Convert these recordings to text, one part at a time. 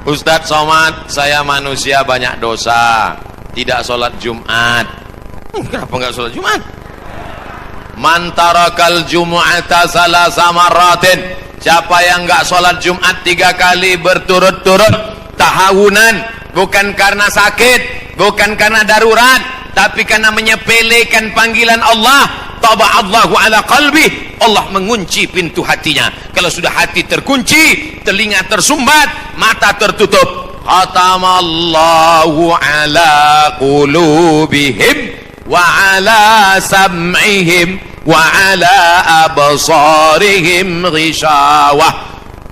Ustadz Somad, saya manusia banyak dosa, tidak sholat Jumat. Kenapa nggak sholat Jumat? Man tarakal jumu'ata salasa marratin, siapa yang nggak sholat Jumat 3 kali berturut-turut tahawunan, bukan karena sakit, bukan karena darurat, tapi karena menyepelekan panggilan Allah, taba'allahu ala qalbi, Allah mengunci pintu hatinya. Kalau sudah hati terkunci, telinga tersumbat, mata tertutup, khatamallahu ala qulubihim wa ala sam'ihim wa ala absarihim ghishawah.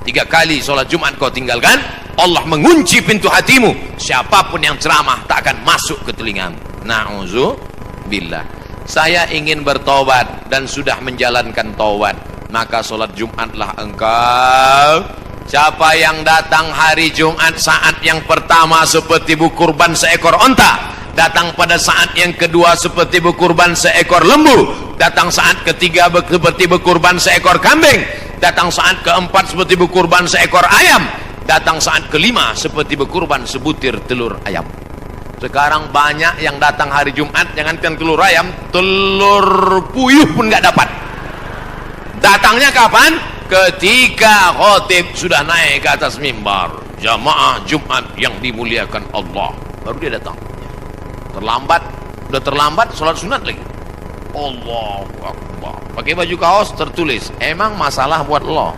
3 kali sholat Jumat kau tinggalkan, Allah mengunci pintu hatimu. Siapapun yang ceramah tak akan masuk ke telingamu. Na'udzubillah. Saya ingin bertobat dan sudah menjalankan taubat, maka sholat Jumatlah engkau. Siapa yang datang hari Jumat saat yang pertama seperti berkurban seekor onta, datang pada saat yang kedua seperti berkurban seekor lembu, datang saat ketiga seperti berkurban seekor kambing, datang saat keempat seperti berkurban seekor ayam, datang saat kelima seperti berkurban sebutir telur ayam. Sekarang banyak yang datang hari Jumat, jangankan telur ayam, telur puyuh pun nggak dapat. Datangnya kapan? Ketika khotib sudah naik ke atas mimbar, jamaah Jumat yang dimuliakan Allah, baru dia datang. Terlambat, udah terlambat sholat sunat lagi. Allahu Akbar. Pakai baju kaos tertulis, emang masalah buat lo.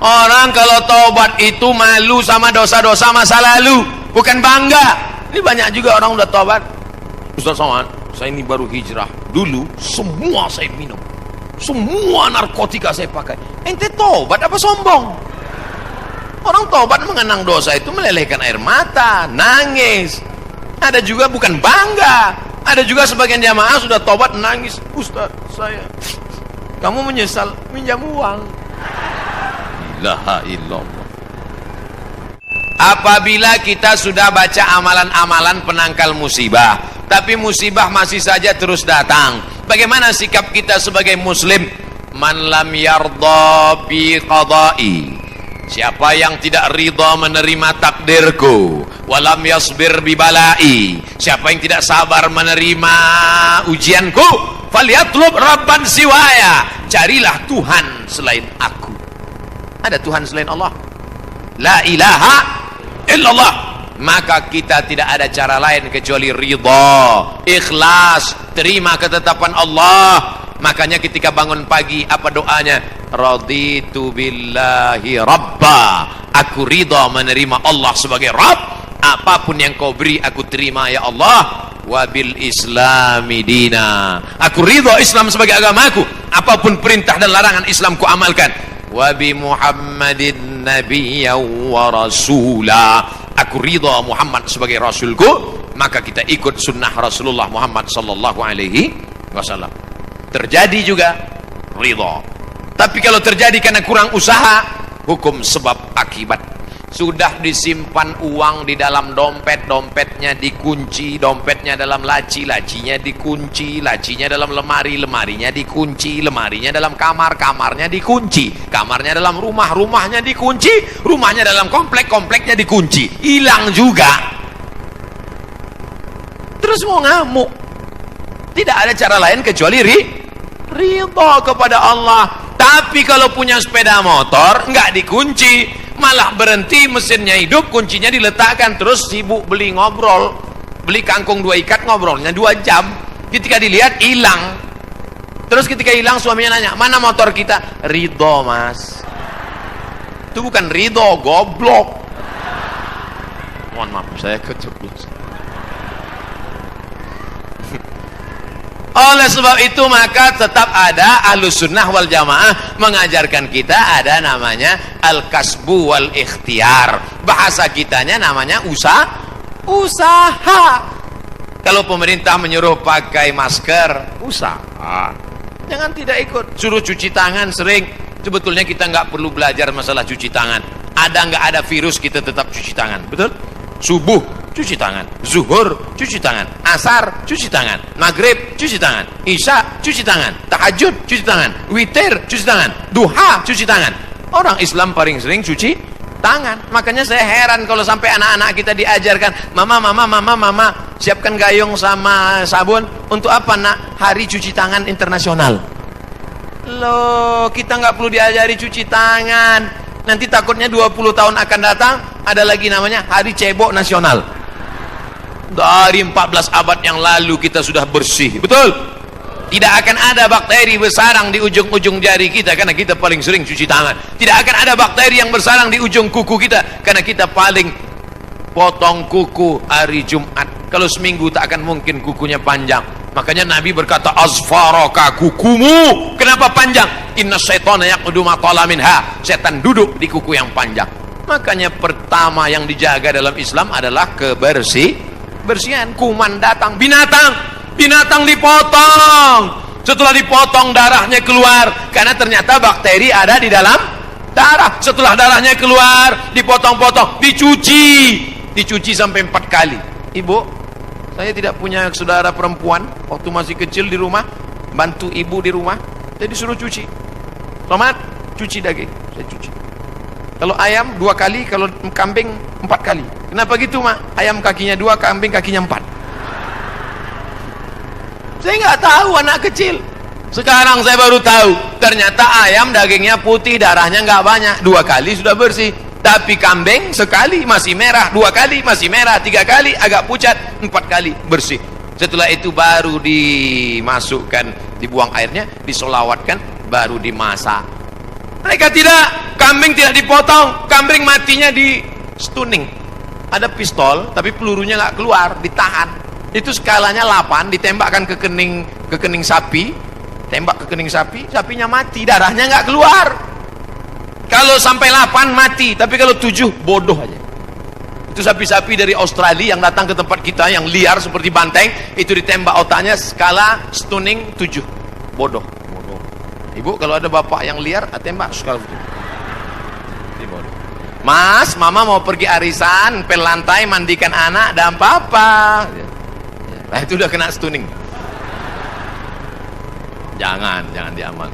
Orang kalau taubat itu malu sama dosa-dosa masa lalu, bukan bangga. Ini banyak juga orang udah taubat. Ustaz Somad, saya ini baru hijrah. Dulu semua saya minum, semua narkotika saya pakai. Ente taubat apa sombong? Orang taubat mengenang dosa itu melelehkan air mata, nangis. Ada juga bukan bangga. Ada juga sebagian jamaah sudah taubat nangis. Ustaz, saya, kamu menyesal minjam uang. La ilallah. Apabila kita sudah baca amalan-amalan penangkal musibah, tapi musibah masih saja terus datang, bagaimana sikap kita sebagai muslim? Man lam yardha bi qada'i, siapa yang tidak ridha menerima takdirku, walam yasbir bi balai, siapa yang tidak sabar menerima ujianku, falyatlub rabban siwaya, carilah Tuhan selain aku. Ada Tuhan selain Allah? La ilaha illallah. Maka kita tidak ada cara lain kecuali ridha, ikhlas, terima ketetapan Allah. Makanya ketika bangun pagi apa doanya? Raditu billahi rabba, aku ridha menerima Allah sebagai Rabb. Apapun yang kau beri aku terima ya Allah. Wabil islami dina, aku ridha Islam sebagai agamaku. Apapun perintah dan larangan Islam ku amalkan. Wabi Muhammadin nabiyya wa rasula, aku ridha Muhammad sebagai rasulku, maka kita ikut sunnah Rasulullah Muhammad sallallahu alaihi wasallam. Terjadi juga ridha. Tapi kalau terjadi karena kurang usaha, hukum sebab akibat. Sudah disimpan uang di dalam dompet, dompetnya dikunci, dompetnya dalam laci, lacinya dikunci, lacinya dalam lemari, lemarinya dikunci, lemarinya dalam kamar, kamarnya dikunci, kamarnya dalam rumah, rumahnya dikunci, rumahnya dalam komplek, kompleknya dikunci, hilang juga. Terus mau ngamuk. Tidak ada cara lain kecuali ridha kepada Allah. Tapi kalau punya sepeda motor nggak dikunci, malah berhenti, mesinnya hidup, kuncinya diletakkan, terus sibuk beli ngobrol, beli kangkung 2 ikat, ngobrolnya 2 jam. Ketika dilihat hilang. Terus ketika hilang suaminya nanya, mana motor kita? Ridho mas. Itu bukan ridho, goblok. Mohon maaf saya keceplosan. Oleh sebab itu maka tetap ada Ahlus Sunnah wal Jamaah mengajarkan kita ada namanya al-kasbu wal ikhtiar. Bahasa kitanya namanya usaha. Kalau pemerintah menyuruh pakai masker, usaha. Jangan tidak ikut. Suruh cuci tangan sering. Sebetulnya kita nggak perlu belajar masalah cuci tangan. Ada nggak ada virus kita tetap cuci tangan, betul? Subuh cuci tangan, zuhur cuci tangan, asar cuci tangan, maghrib cuci tangan, isya cuci tangan, tahajud cuci tangan, witir cuci tangan, duha cuci tangan. Orang Islam paling sering cuci tangan. Makanya saya heran kalau sampai anak-anak kita diajarkan, mama, siapkan gayung sama sabun. Untuk apa nak? Hari cuci tangan internasional. Loh, kita nggak perlu diajari cuci tangan. Nanti takutnya 20 tahun akan datang ada lagi namanya hari cebok nasional. Dari 14 abad yang lalu kita sudah bersih, betul? Tidak akan ada bakteri bersarang di ujung-ujung jari kita karena kita paling sering cuci tangan. Tidak akan ada bakteri yang bersarang di ujung kuku kita karena kita paling potong kuku hari Jumat. Kalau seminggu tak akan mungkin kukunya panjang. Makanya Nabi berkata, azfaraka, kukumu kenapa panjang? Inna syaitana yaqudu ma tala minha. Setan duduk di kuku yang panjang. Makanya pertama yang dijaga dalam Islam adalah kebersihan. Kuman datang, binatang dipotong. Setelah dipotong darahnya keluar karena ternyata bakteri ada di dalam darah. Setelah darahnya keluar dipotong-potong, dicuci sampai 4 kali. Ibu, saya tidak punya saudara perempuan. Waktu masih kecil di rumah bantu ibu di rumah, jadi suruh cuci. Selamat, cuci daging, saya cuci. Kalau ayam 2 kali, kalau kambing 4 kali. Kenapa gitu mak? Ayam kakinya 2, kambing kakinya 4. Saya nggak tahu anak kecil. Sekarang saya baru tahu. Ternyata ayam dagingnya putih, darahnya nggak banyak. 2 kali sudah bersih. Tapi kambing sekali masih merah, 2 kali masih merah, 3 kali agak pucat, 4 kali bersih. Setelah itu baru dimasukkan, dibuang airnya, disolawatkan, baru dimasak. Mereka tidak, kambing tidak dipotong, kambing matinya di stunning. Ada pistol, tapi pelurunya nggak keluar, ditahan. Itu skalanya 8, ditembakkan ke kening sapi, tembak ke kening sapi, sapinya mati, darahnya nggak keluar. Kalau sampai 8 mati, tapi kalau 7 bodoh aja. Itu sapi-sapi dari Australia yang datang ke tempat kita yang liar seperti banteng, itu ditembak otaknya skala stunning 7, bodoh. Ibu kalau ada bapak yang liar, tembak skala 7. Mas, mama mau pergi arisan, pel lantai, mandikan anak, dan papa. Nah itu udah kena stunning. Jangan diamal.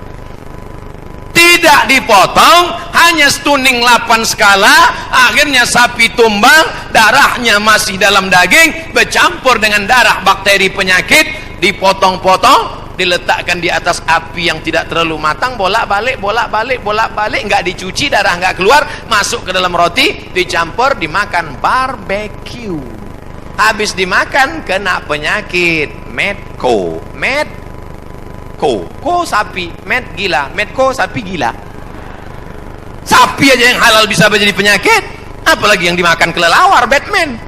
Tidak dipotong, hanya stunning 8 skala, akhirnya sapi tumbang, darahnya masih dalam daging, bercampur dengan darah bakteri penyakit, dipotong-potong, diletakkan di atas api yang tidak terlalu matang, bolak-balik, nggak dicuci, darah nggak keluar, masuk ke dalam roti, dicampur, dimakan, barbecue. Habis dimakan kena penyakit medco, sapi, medco sapi gila. Sapi aja yang halal bisa menjadi penyakit, apalagi yang dimakan kelelawar, Batman.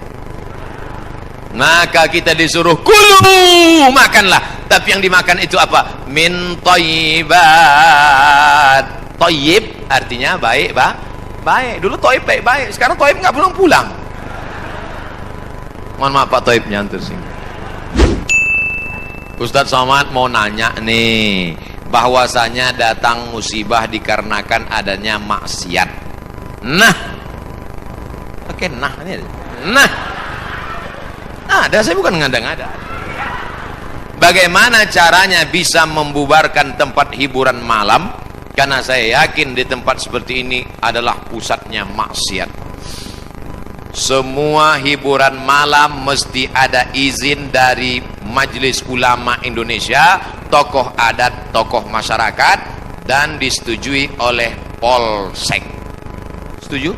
Maka kita disuruh kulu, makanlah. Tapi yang dimakan itu apa? Min thayyibat. Thayyib artinya baik, baik. Dulu thayyib baik, sekarang thayyib nggak pulang. Mohon maaf Pak Toib nyantur sini. Ustadz Somad mau nanya nih, bahwasanya datang musibah dikarenakan adanya maksiat. Nah, oke, nah ini ada. Ada, saya bukan ngada-ngada. Bagaimana caranya bisa membubarkan tempat hiburan malam? Karena saya yakin di tempat seperti ini adalah pusatnya maksiat. Semua hiburan malam mesti ada izin dari Majelis Ulama Indonesia, tokoh adat, tokoh masyarakat, dan disetujui oleh Polsek. Setuju?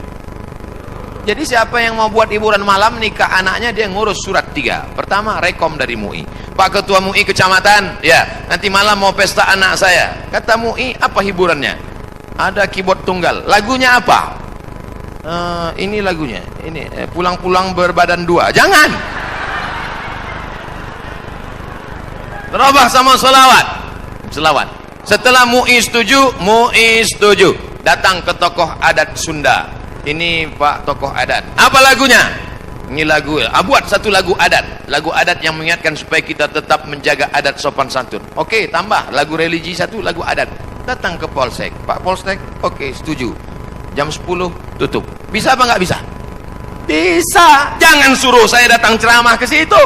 Jadi siapa yang mau buat hiburan malam nikah anaknya, dia ngurus surat 3. Pertama, rekom dari MUI. Pak Ketua MUI Kecamatan, ya nanti malam mau pesta anak saya. Kata MUI, apa hiburannya? Ada keyboard tunggal. Lagunya apa? Ini lagunya, ini pulang-pulang berbadan 2. Jangan. Terobah sama selawat. Setelah MUI setuju, datang ke tokoh adat Sunda. Ini Pak tokoh adat. Apa lagunya? Ini lagu. Buat satu lagu adat. Lagu adat yang mengingatkan supaya kita tetap menjaga adat sopan santun. Oke, tambah lagu religi satu, lagu adat. Datang ke Polsek. Pak Polsek, oke, setuju. Jam 10 tutup. Bisa apa nggak bisa? Bisa. Jangan suruh saya datang ceramah ke situ.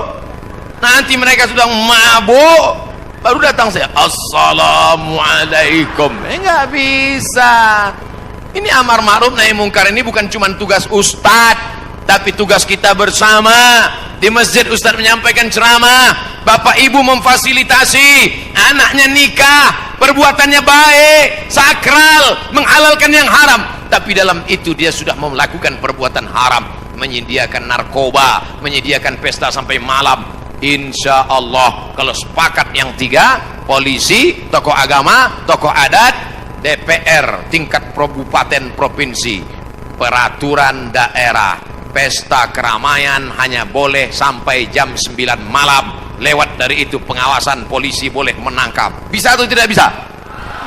Nanti mereka sudah mabuk, baru datang saya, assalamualaikum. Nggak bisa. Ini amar ma'ruf nahi mungkar ini bukan cuma tugas ustadz, tapi tugas kita bersama. Di masjid ustadz menyampaikan ceramah, bapak ibu memfasilitasi, anaknya nikah, perbuatannya baik, sakral, menghalalkan yang haram, tapi dalam itu dia sudah melakukan perbuatan haram, menyediakan narkoba, menyediakan pesta sampai malam. Insya Allah kalau sepakat yang tiga, polisi, tokoh agama, tokoh adat, DPR tingkat kabupaten provinsi, peraturan daerah, pesta keramaian hanya boleh sampai jam 9 malam. Lewat dari itu pengawasan polisi boleh menangkap. Bisa atau tidak bisa?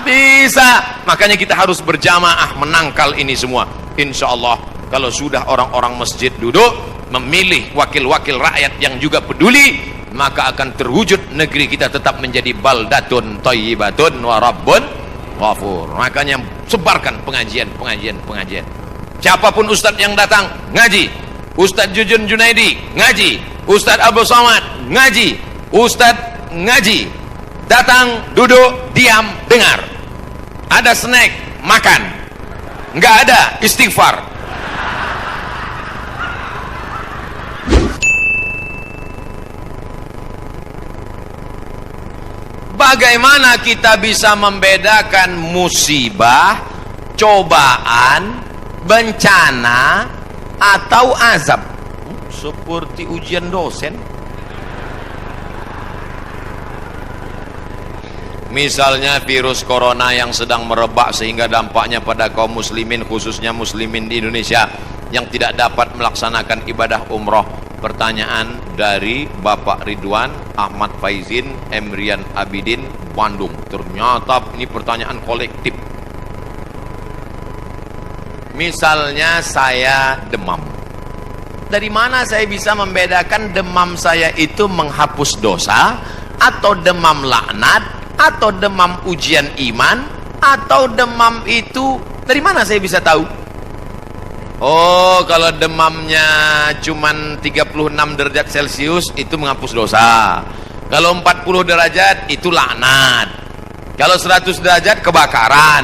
Bisa. Makanya kita harus berjamaah menangkal ini semua. Insya Allah kalau sudah orang-orang masjid duduk memilih wakil-wakil rakyat yang juga peduli, maka akan terwujud negeri kita tetap menjadi baldatun thayyibatun wa rabbun ghafur. Makanya sebarkan pengajian. Siapapun ustadz yang datang ngaji, Ustadz Jujun Junaidi ngaji, Ustadz Abdul Somad ngaji, Ustadz ngaji, datang duduk diam dengar, ada snack makan, nggak ada istighfar. Bagaimana kita bisa membedakan musibah, cobaan, bencana atau azab? Seperti ujian dosen. Misalnya virus corona yang sedang merebak sehingga dampaknya pada kaum muslimin, khususnya muslimin di Indonesia yang tidak dapat melaksanakan ibadah umroh. Pertanyaan dari Bapak Ridwan Ahmad Faizin Emrian Abidin Bandung. Ternyata ini pertanyaan kolektif. Misalnya saya demam, dari mana saya bisa membedakan demam saya itu menghapus dosa, atau demam laknat, atau demam ujian iman, atau demam itu dari mana saya bisa tahu? Oh, kalau demamnya cuman 36 derajat Celcius itu menghapus dosa. Kalau 40 derajat itu laknat. Kalau 100 derajat kebakaran.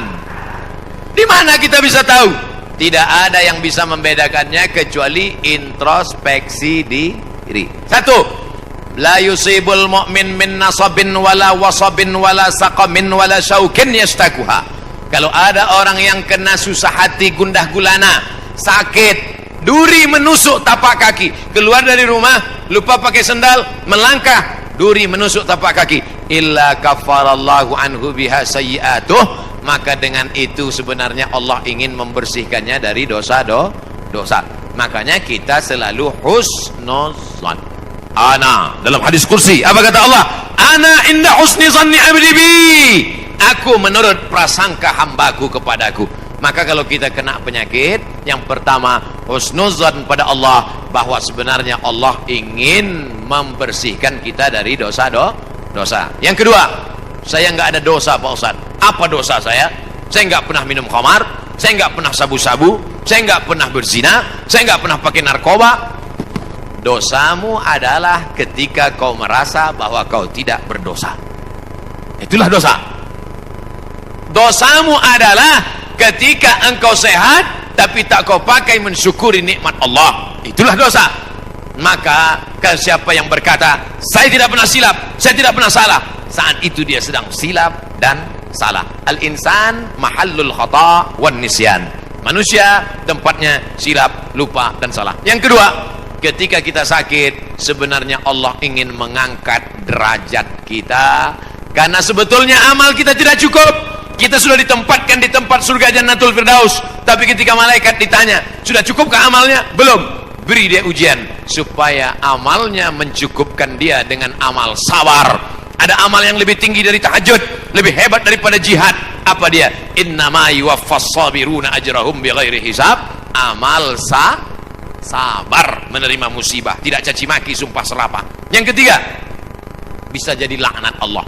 Di mana kita bisa tahu? Tidak ada yang bisa membedakannya kecuali introspeksi diri. Satu, la yusibul mu'min min nasabin wala wasabin wala saqamin wala syaukin yastakuha. Kalau ada orang yang kena susah hati, gundah gulana, sakit, duri menusuk tapak kaki, keluar dari rumah lupa pakai sendal, melangkah, duri menusuk tapak kaki, illa kafarallahu anhu biha sayyi'atuh, maka dengan itu sebenarnya Allah ingin membersihkannya dari dosa. Makanya kita selalu husnuzan. Ana dalam hadis kursi apa kata Allah? Ana inda husni zanni abdi bi. Aku menurut prasangka hambaku kepadaku. Maka kalau kita kena penyakit, yang pertama husnuzan pada Allah, bahwa sebenarnya Allah ingin membersihkan kita dari dosa. Yang kedua, saya nggak ada dosa Pak Ustaz. Apa dosa saya? Saya nggak pernah minum khamar, saya nggak pernah sabu-sabu, saya nggak pernah berzina, saya nggak pernah pakai narkoba. Dosamu adalah ketika kau merasa bahwa kau tidak berdosa. Itulah dosa. Dosamu adalah ketika engkau sehat tapi tak kau pakai mensyukuri nikmat Allah. Itulah dosa. Maka siapa yang berkata saya tidak pernah silap, saya tidak pernah salah, saat itu dia sedang silap dan salah. Al-insan mahallul khata' wan nisyan. Manusia tempatnya silap, lupa dan salah. Yang kedua, ketika kita sakit, sebenarnya Allah ingin mengangkat derajat kita, karena sebetulnya amal kita tidak cukup. Kita sudah ditempatkan di tempat surga Jannatul Firdaus, tapi ketika malaikat ditanya, sudah cukupkah amalnya? Belum. Beri dia ujian supaya amalnya mencukupkan dia dengan amal sabar. Ada amal yang lebih tinggi dari tahajud, lebih hebat daripada jihad. Apa dia? Innama yuwaffas sabiruna ajrahum bighairi hisab. Amal sabar menerima musibah, tidak caci maki, sumpah serapah. Yang ketiga, bisa jadi laknat Allah.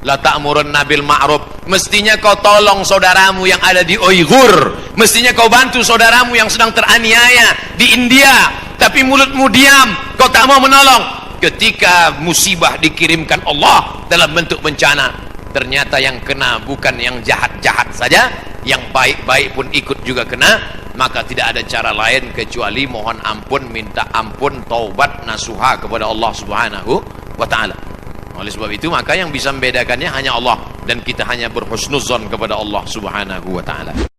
La ta'murunna bil ma'ruf. Mestinya kau tolong saudaramu yang ada di Uighur, mestinya kau bantu saudaramu yang sedang teraniaya di India, tapi mulutmu diam, kau tak mau menolong. Ketika musibah dikirimkan Allah dalam bentuk bencana, ternyata yang kena bukan yang jahat-jahat saja, yang baik-baik pun ikut juga kena, maka tidak ada cara lain kecuali mohon ampun, minta ampun, taubat, nasuha kepada Allah Subhanahu wa ta'ala. Oleh sebab itu maka yang bisa membedakannya hanya Allah, dan kita hanya berhusnuzon kepada Allah Subhanahu wa ta'ala.